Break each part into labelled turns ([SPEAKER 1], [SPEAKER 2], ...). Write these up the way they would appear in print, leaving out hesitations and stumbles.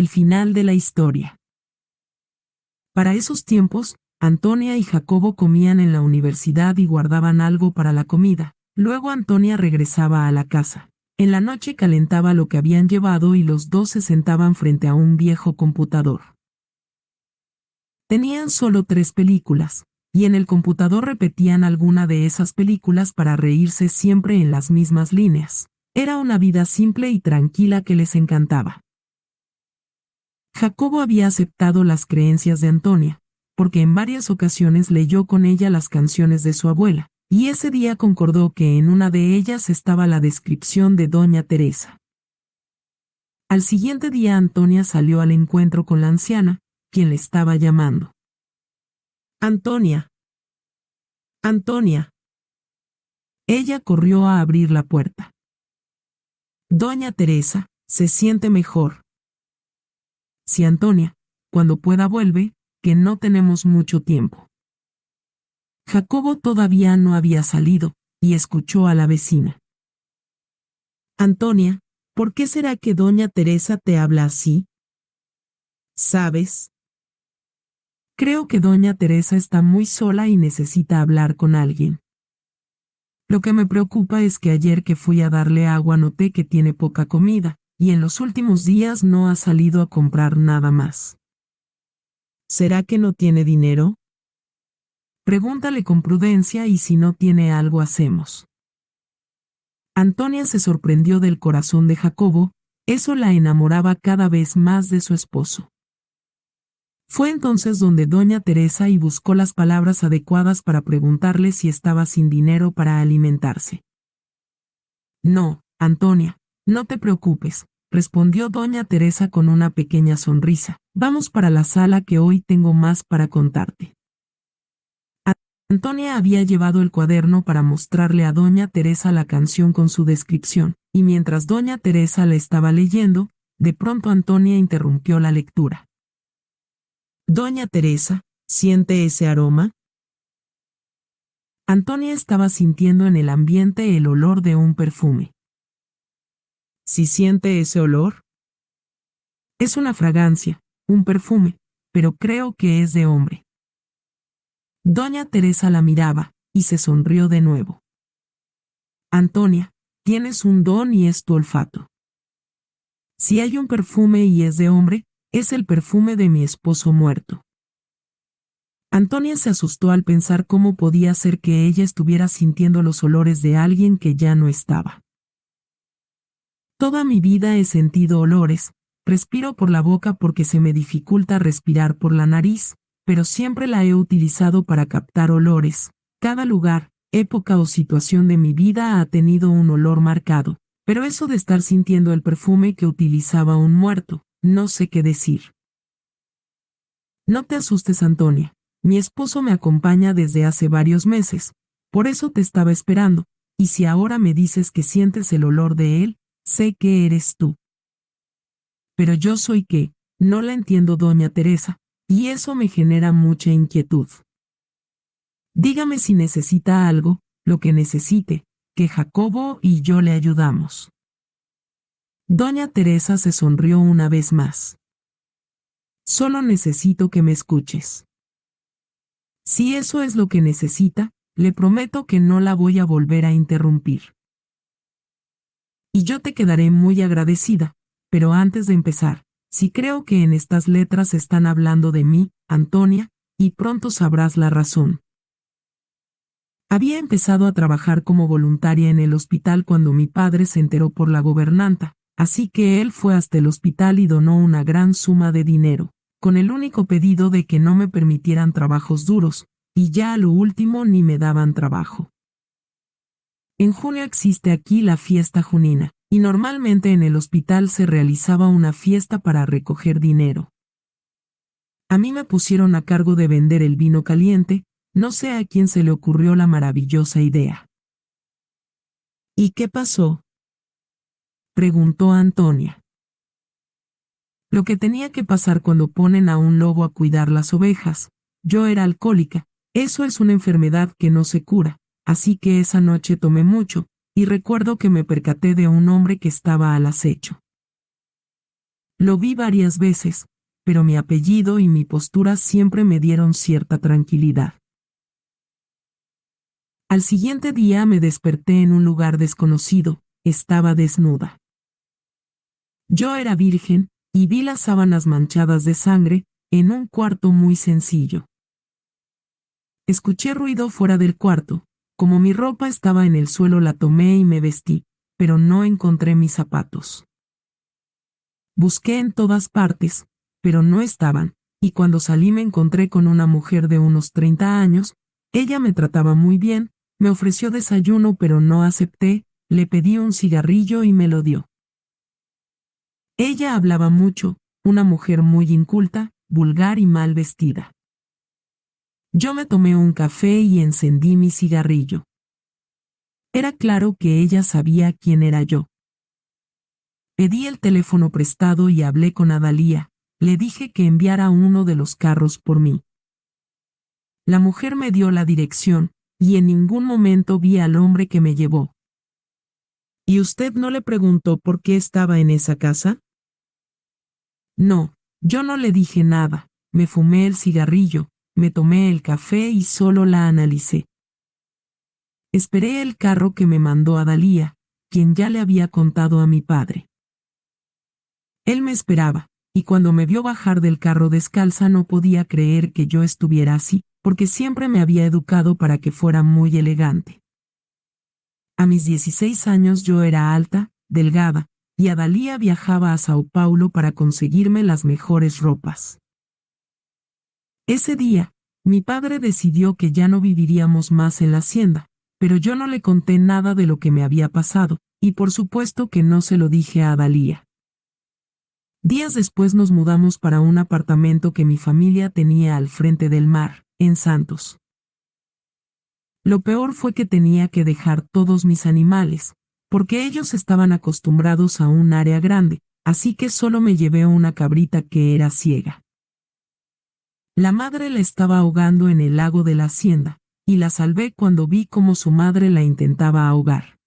[SPEAKER 1] El final de la historia. Para esos tiempos, Antonia y Jacobo comían en la universidad y guardaban algo para la comida. Luego Antonia regresaba a la casa. En la noche calentaba lo que habían llevado y los dos se sentaban frente a un viejo computador. Tenían solo 3 películas, y en el computador repetían alguna de esas películas para reírse siempre en las mismas líneas. Era una vida simple y tranquila que les encantaba. Jacobo había aceptado las creencias de Antonia, porque en varias ocasiones leyó con ella las canciones de su abuela, y ese día concordó que en una de ellas estaba la descripción de Doña Teresa. Al siguiente día Antonia salió al encuentro con la anciana, quien le estaba llamando. Antonia. Antonia. Ella corrió a abrir la puerta. Doña Teresa, ¿se siente mejor? Sí, Antonia, cuando pueda vuelve, que no tenemos mucho tiempo. Jacobo todavía no había salido, y escuchó a la vecina. Antonia, ¿por qué será que Doña Teresa te habla así? ¿Sabes? Creo que Doña Teresa está muy sola y necesita hablar con alguien. Lo que me preocupa es que ayer que fui a darle agua noté que tiene poca comida, y en los últimos días no ha salido a comprar nada más. ¿Será que no tiene dinero? Pregúntale con prudencia y si no tiene algo hacemos. Antonia se sorprendió del corazón de Jacobo, eso la enamoraba cada vez más de su esposo. Fue entonces donde Doña Teresa y buscó las palabras adecuadas para preguntarle si estaba sin dinero para alimentarse. No, Antonia, no te preocupes, respondió Doña Teresa con una pequeña sonrisa. Vamos para la sala que hoy tengo más para contarte. Antonia había llevado el cuaderno para mostrarle a Doña Teresa la canción con su descripción, y mientras Doña Teresa la estaba leyendo, de pronto Antonia interrumpió la lectura. Doña Teresa, ¿siente ese aroma? Antonia estaba sintiendo en el ambiente el olor de un perfume. ¿Sí siente ese olor? Es una fragancia, un perfume, pero creo que es de hombre. Doña Teresa la miraba, y se sonrió de nuevo. Antonia, tienes un don y es tu olfato. Si hay un perfume y es de hombre, es el perfume de mi esposo muerto. Antonia se asustó al pensar cómo podía ser que ella estuviera sintiendo los olores de alguien que ya no estaba. Toda mi vida he sentido olores, respiro por la boca porque se me dificulta respirar por la nariz, pero siempre la he utilizado para captar olores. Cada lugar, época o situación de mi vida ha tenido un olor marcado, pero eso de estar sintiendo el perfume que utilizaba un muerto, no sé qué decir. No te asustes, Antonia. Mi esposo me acompaña desde hace varios meses, por eso te estaba esperando, y si ahora me dices que sientes el olor de él, sé que eres tú. Pero yo soy qué, no la entiendo, Doña Teresa, y eso me genera mucha inquietud. Dígame si necesita algo, lo que necesite, que Jacobo y yo le ayudamos. Doña Teresa se sonrió una vez más. Solo necesito que me escuches. Si eso es lo que necesita, le prometo que no la voy a volver a interrumpir. Y yo te quedaré muy agradecida, pero antes de empezar, si creo que en estas letras están hablando de mí, Antonia, y pronto sabrás la razón. Había empezado a trabajar como voluntaria en el hospital cuando mi padre se enteró por la gobernanta, así que él fue hasta el hospital y donó una gran suma de dinero, con el único pedido de que no me permitieran trabajos duros, y ya a lo último ni me daban trabajo. En junio existe aquí la fiesta junina, y normalmente en el hospital se realizaba una fiesta para recoger dinero. A mí me pusieron a cargo de vender el vino caliente, no sé a quién se le ocurrió la maravillosa idea. ¿Y qué pasó?, preguntó Antonia. Lo que tenía que pasar cuando ponen a un lobo a cuidar las ovejas. Yo era alcohólica, eso es una enfermedad que no se cura, así que esa noche tomé mucho, y recuerdo que me percaté de un hombre que estaba al acecho. Lo vi varias veces, pero mi apellido y mi postura siempre me dieron cierta tranquilidad. Al siguiente día me desperté en un lugar desconocido, estaba desnuda. Yo era virgen, y vi las sábanas manchadas de sangre, en un cuarto muy sencillo. Escuché ruido fuera del cuarto. Como mi ropa estaba en el suelo la tomé y me vestí, pero no encontré mis zapatos. Busqué en todas partes, pero no estaban, y cuando salí me encontré con una mujer de unos 30 años, ella me trataba muy bien, me ofreció desayuno pero no acepté, le pedí un cigarrillo y me lo dio. Ella hablaba mucho, una mujer muy inculta, vulgar y mal vestida. Yo me tomé un café y encendí mi cigarrillo. Era claro que ella sabía quién era yo. Pedí el teléfono prestado y hablé con Adalía, le dije que enviara uno de los carros por mí. La mujer me dio la dirección, y en ningún momento vi al hombre que me llevó. ¿Y usted no le preguntó por qué estaba en esa casa? No, yo no le dije nada, me fumé el cigarrillo, me tomé el café y solo la analicé. Esperé el carro que me mandó Adalía, quien ya le había contado a mi padre. Él me esperaba, y cuando me vio bajar del carro descalza no podía creer que yo estuviera así, porque siempre me había educado para que fuera muy elegante. A mis 16 años yo era alta, delgada, y Adalía viajaba a Sao Paulo para conseguirme las mejores ropas. Ese día, mi padre decidió que ya no viviríamos más en la hacienda, pero yo no le conté nada de lo que me había pasado, y por supuesto que no se lo dije a Adalía. Días después nos mudamos para un apartamento que mi familia tenía al frente del mar, en Santos. Lo peor fue que tenía que dejar todos mis animales, porque ellos estaban acostumbrados a un área grande, así que solo me llevé una cabrita que era ciega. La madre la estaba ahogando en el lago de la hacienda, y la salvé cuando vi cómo su madre la intentaba ahogar.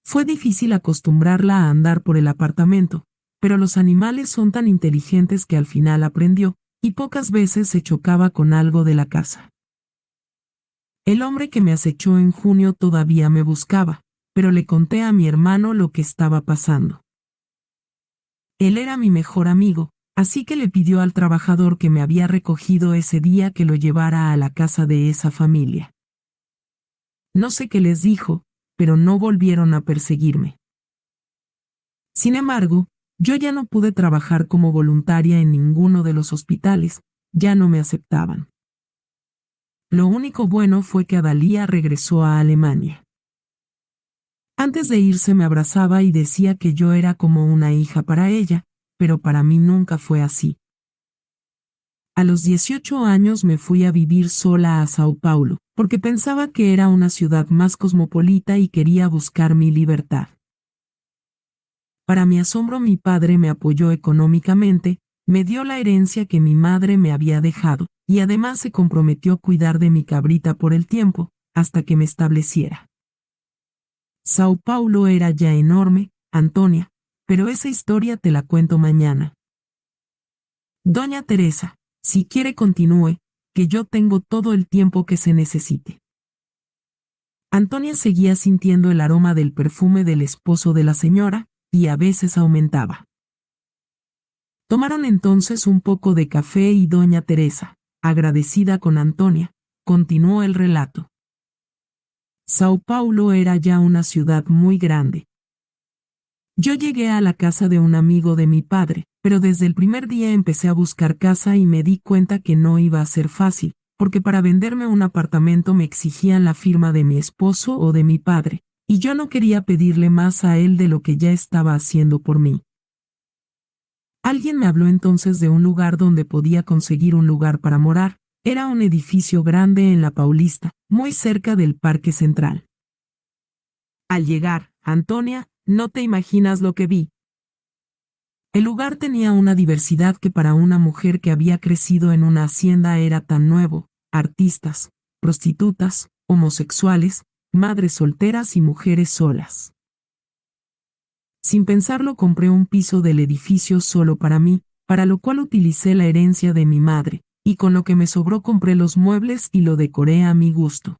[SPEAKER 1] Fue difícil acostumbrarla a andar por el apartamento, pero los animales son tan inteligentes que al final aprendió, y pocas veces se chocaba con algo de la casa. El hombre que me acechó en junio todavía me buscaba, pero le conté a mi hermano lo que estaba pasando. Él era mi mejor amigo, así que le pidió al trabajador que me había recogido ese día que lo llevara a la casa de esa familia. No sé qué les dijo, pero no volvieron a perseguirme. Sin embargo, yo ya no pude trabajar como voluntaria en ninguno de los hospitales, ya no me aceptaban. Lo único bueno fue que Adalía regresó a Alemania. Antes de irse me abrazaba y decía que yo era como una hija para ella, pero para mí nunca fue así. A los 18 años me fui a vivir sola a Sao Paulo, porque pensaba que era una ciudad más cosmopolita y quería buscar mi libertad. Para mi asombro mi padre me apoyó económicamente, me dio la herencia que mi madre me había dejado, y además se comprometió a cuidar de mi cabrita por el tiempo, hasta que me estableciera. Sao Paulo era ya enorme, Antonia, pero esa historia te la cuento mañana. Doña Teresa, si quiere continúe, que yo tengo todo el tiempo que se necesite. Antonia seguía sintiendo el aroma del perfume del esposo de la señora, y a veces aumentaba. Tomaron entonces un poco de café y doña Teresa, agradecida con Antonia, continuó el relato. Sao Paulo era ya una ciudad muy grande. Yo llegué a la casa de un amigo de mi padre, pero desde el primer día empecé a buscar casa y me di cuenta que no iba a ser fácil, porque para venderme un apartamento me exigían la firma de mi esposo o de mi padre, y yo no quería pedirle más a él de lo que ya estaba haciendo por mí. Alguien me habló entonces de un lugar donde podía conseguir un lugar para morar. Era un edificio grande en la Paulista, muy cerca del Parque Central. Al llegar, Antonia, no te imaginas lo que vi. El lugar tenía una diversidad que para una mujer que había crecido en una hacienda era tan nuevo: artistas, prostitutas, homosexuales, madres solteras y mujeres solas. Sin pensarlo compré un piso del edificio solo para mí, para lo cual utilicé la herencia de mi madre, y con lo que me sobró compré los muebles y lo decoré a mi gusto.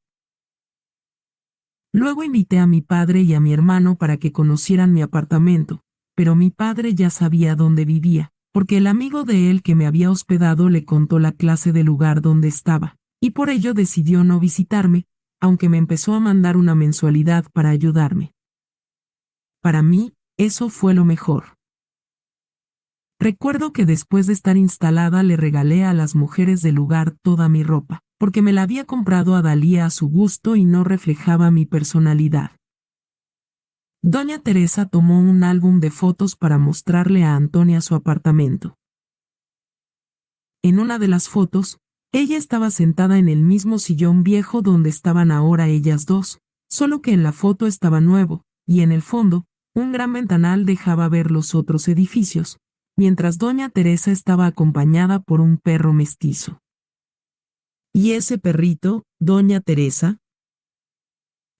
[SPEAKER 1] Luego invité a mi padre y a mi hermano para que conocieran mi apartamento, pero mi padre ya sabía dónde vivía, porque el amigo de él que me había hospedado le contó la clase de lugar donde estaba, y por ello decidió no visitarme, aunque me empezó a mandar una mensualidad para ayudarme. Para mí, eso fue lo mejor. Recuerdo que después de estar instalada le regalé a las mujeres del lugar toda mi ropa, porque me la había comprado Adalía a su gusto y no reflejaba mi personalidad. Doña Teresa tomó un álbum de fotos para mostrarle a Antonia su apartamento. En una de las fotos, ella estaba sentada en el mismo sillón viejo donde estaban ahora ellas dos, solo que en la foto estaba nuevo, y en el fondo, un gran ventanal dejaba ver los otros edificios, mientras doña Teresa estaba acompañada por un perro mestizo. ¿Y ese perrito, doña Teresa?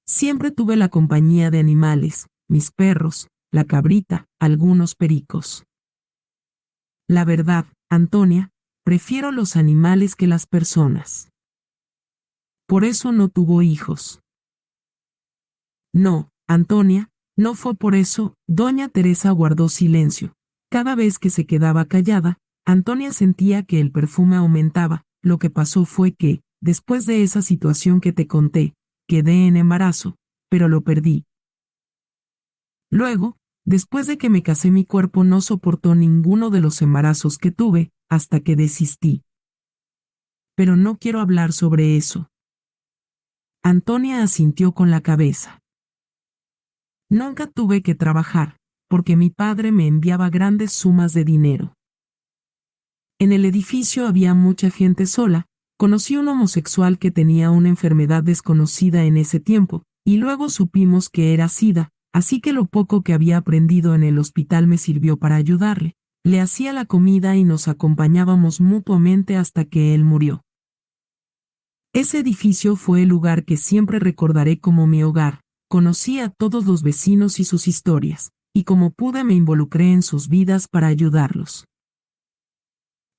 [SPEAKER 1] Siempre tuve la compañía de animales, mis perros, la cabrita, algunos pericos. La verdad, Antonia, prefiero los animales que las personas. Por eso no tuvo hijos. No, Antonia, no fue por eso. Doña Teresa guardó silencio. Cada vez que se quedaba callada, Antonia sentía que el perfume aumentaba. Lo que pasó fue que, después de esa situación que te conté, quedé en embarazo, pero lo perdí. Luego, después de que me casé, mi cuerpo no soportó ninguno de los embarazos que tuve, hasta que desistí. Pero no quiero hablar sobre eso. Antonia asintió con la cabeza. Nunca tuve que trabajar, porque mi padre me enviaba grandes sumas de dinero. En el edificio había mucha gente sola. Conocí un homosexual que tenía una enfermedad desconocida en ese tiempo, y luego supimos que era SIDA, así que lo poco que había aprendido en el hospital me sirvió para ayudarle. Le hacía la comida y nos acompañábamos mutuamente hasta que él murió. Ese edificio fue el lugar que siempre recordaré como mi hogar. Conocí a todos los vecinos y sus historias, y como pude me involucré en sus vidas para ayudarlos.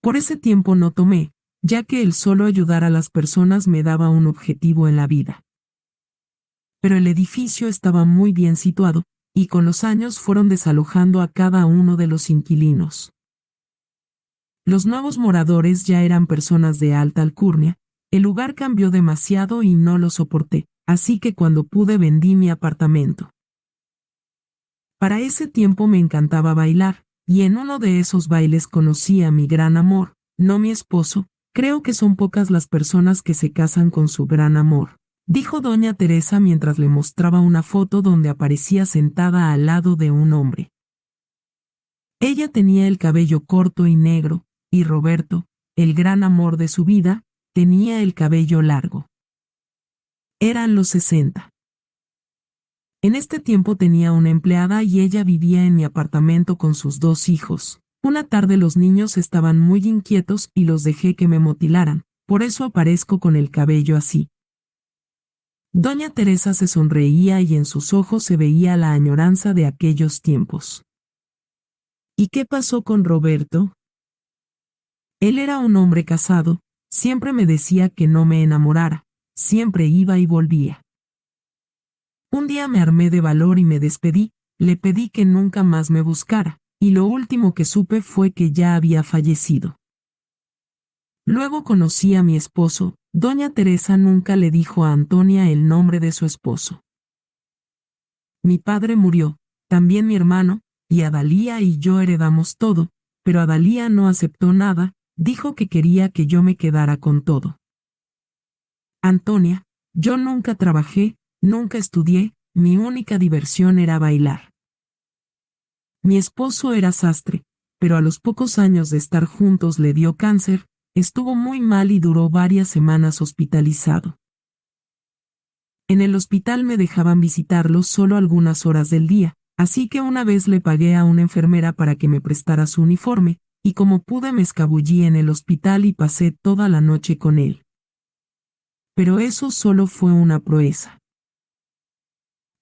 [SPEAKER 1] Por ese tiempo no tomé, ya que el solo ayudar a las personas me daba un objetivo en la vida. Pero el edificio estaba muy bien situado, y con los años fueron desalojando a cada uno de los inquilinos. Los nuevos moradores ya eran personas de alta alcurnia. El lugar cambió demasiado y no lo soporté, así que cuando pude vendí mi apartamento. Para ese tiempo me encantaba bailar, y en uno de esos bailes conocí a mi gran amor, no mi esposo. Creo que son pocas las personas que se casan con su gran amor, dijo doña Teresa mientras le mostraba una foto donde aparecía sentada al lado de un hombre. Ella tenía el cabello corto y negro, y Roberto, el gran amor de su vida, tenía el cabello largo. Eran los 60. En este tiempo tenía una empleada y ella vivía en mi apartamento con sus 2 hijos. Una tarde los niños estaban muy inquietos y los dejé que me motilaran, por eso aparezco con el cabello así. Doña Teresa se sonreía y en sus ojos se veía la añoranza de aquellos tiempos. ¿Y qué pasó con Roberto? Él era un hombre casado, siempre me decía que no me enamorara, siempre iba y volvía. Un día me armé de valor y me despedí, le pedí que nunca más me buscara, y lo último que supe fue que ya había fallecido. Luego conocí a mi esposo. Doña Teresa nunca le dijo a Antonia el nombre de su esposo. Mi padre murió, también mi hermano, y Adalía y yo heredamos todo, pero Adalía no aceptó nada, dijo que quería que yo me quedara con todo. Antonia, yo nunca trabajé, nunca estudié, mi única diversión era bailar. Mi esposo era sastre, pero a los pocos años de estar juntos le dio cáncer, estuvo muy mal y duró varias semanas hospitalizado. En el hospital me dejaban visitarlo solo algunas horas del día, así que una vez le pagué a una enfermera para que me prestara su uniforme, y como pude me escabullí en el hospital y pasé toda la noche con él. Pero eso solo fue una proeza.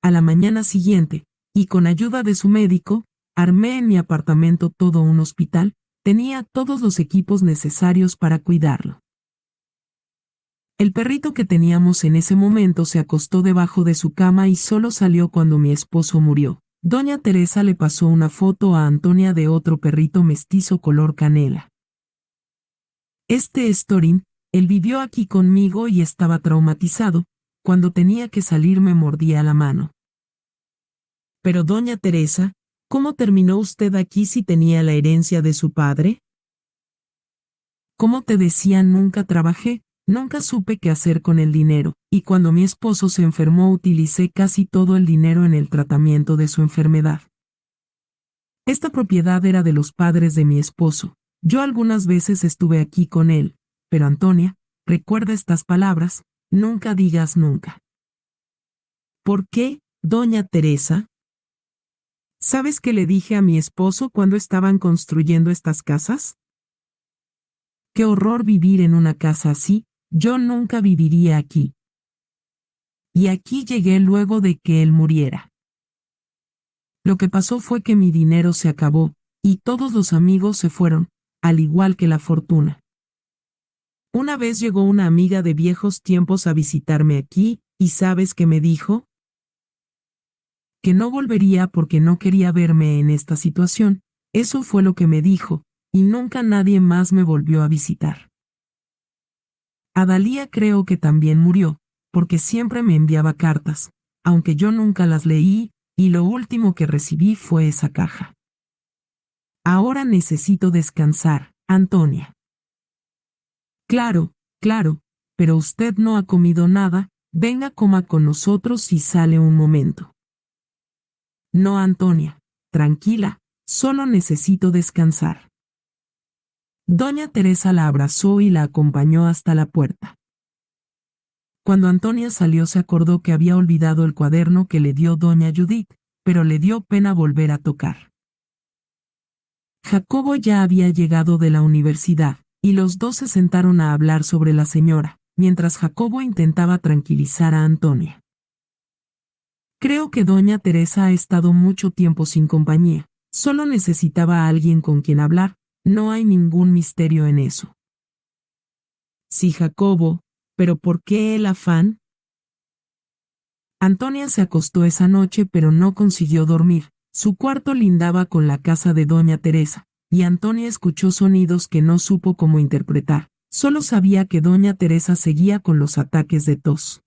[SPEAKER 1] A la mañana siguiente, y con ayuda de su médico, armé en mi apartamento todo un hospital. Tenía todos los equipos necesarios para cuidarlo. El perrito que teníamos en ese momento se acostó debajo de su cama y solo salió cuando mi esposo murió. Doña Teresa le pasó una foto a Antonia de otro perrito mestizo color canela. Este es Torín. Él vivió aquí conmigo y estaba traumatizado. Cuando tenía que salir me mordía la mano. Pero doña Teresa, ¿cómo terminó usted aquí si tenía la herencia de su padre? Como te decía, nunca trabajé, nunca supe qué hacer con el dinero, y cuando mi esposo se enfermó utilicé casi todo el dinero en el tratamiento de su enfermedad. Esta propiedad era de los padres de mi esposo. Yo algunas veces estuve aquí con él, pero Antonia, recuerda estas palabras, nunca digas nunca. ¿Por qué, doña Teresa? ¿Sabes qué le dije a mi esposo cuando estaban construyendo estas casas? Qué horror vivir en una casa así, yo nunca viviría aquí. Y aquí llegué luego de que él muriera. Lo que pasó fue que mi dinero se acabó, y todos los amigos se fueron, al igual que la fortuna. Una vez llegó una amiga de viejos tiempos a visitarme aquí, y ¿sabes qué me dijo? Que no volvería porque no quería verme en esta situación. Eso fue lo que me dijo, y nunca nadie más me volvió a visitar. Adalía creo que también murió, porque siempre me enviaba cartas, aunque yo nunca las leí, y lo último que recibí fue esa caja. Ahora necesito descansar, Antonia. Claro, claro, pero usted no ha comido nada, venga coma con nosotros si sale un momento. No, Antonia, tranquila, solo necesito descansar. Doña Teresa la abrazó y la acompañó hasta la puerta. Cuando Antonia salió se acordó que había olvidado el cuaderno que le dio doña Judith, pero le dio pena volver a tocar. Jacobo ya había llegado de la universidad, y los dos se sentaron a hablar sobre la señora, mientras Jacobo intentaba tranquilizar a Antonia. Creo que doña Teresa ha estado mucho tiempo sin compañía, solo necesitaba a alguien con quien hablar, no hay ningún misterio en eso. Sí, Jacobo, pero ¿por qué el afán? Antonia se acostó esa noche pero no consiguió dormir, su cuarto lindaba con la casa de doña Teresa, y Antonia escuchó sonidos que no supo cómo interpretar, solo sabía que doña Teresa seguía con los ataques de tos.